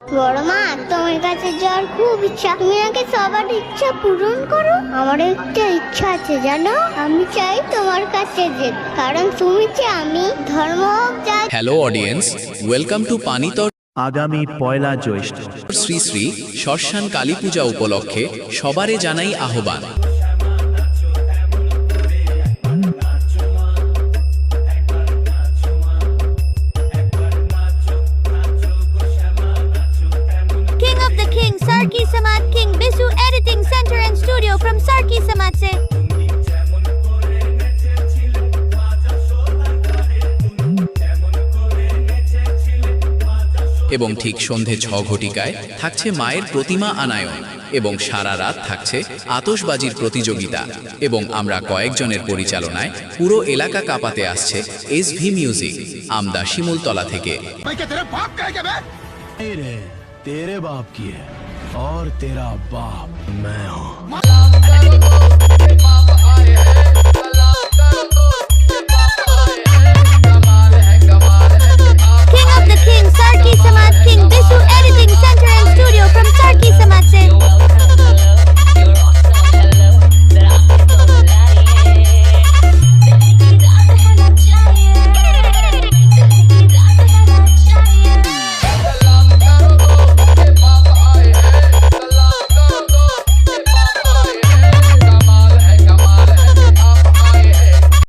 বড় মা, তোমার কাছে যাওয়ার খুব ইচ্ছা। তুমি আগে সবার ইচ্ছা পূরণ করো। আমার একটা ইচ্ছা আছে জানো, আমি চাই তোমার কাছে যেতে, কারণ তুমি যে আমি ধর্ম যা। হ্যালো অডিয়েন্স, ওয়েলকাম টু পানিতর। আগামী পয়লা জ্যৈষ্ঠ শ্রী শ্রী শ্মশান কালী পূজা উপলক্ষে সবারে জানাই আহ্বান। King of the King, Sarki Samad King, Bisu Editing Center and Studio from Sarki Samad se. এবং ঠিক সন্ধে 6 ঘটিকায় থাকছে মায়ের প্রতিমা আনায়ন এবং সারা রাত থাকছে আতশবাজির প্রতিযোগিতা এবং আমরা কয়েকজনের পরিচালনায় পুরো এলাকা কাঁপাতে আসছে এসভি মিউজিক, আমদা শিমুলতলা থেকে। तेरे बाप की है और तेरा बाप मैं हूँ।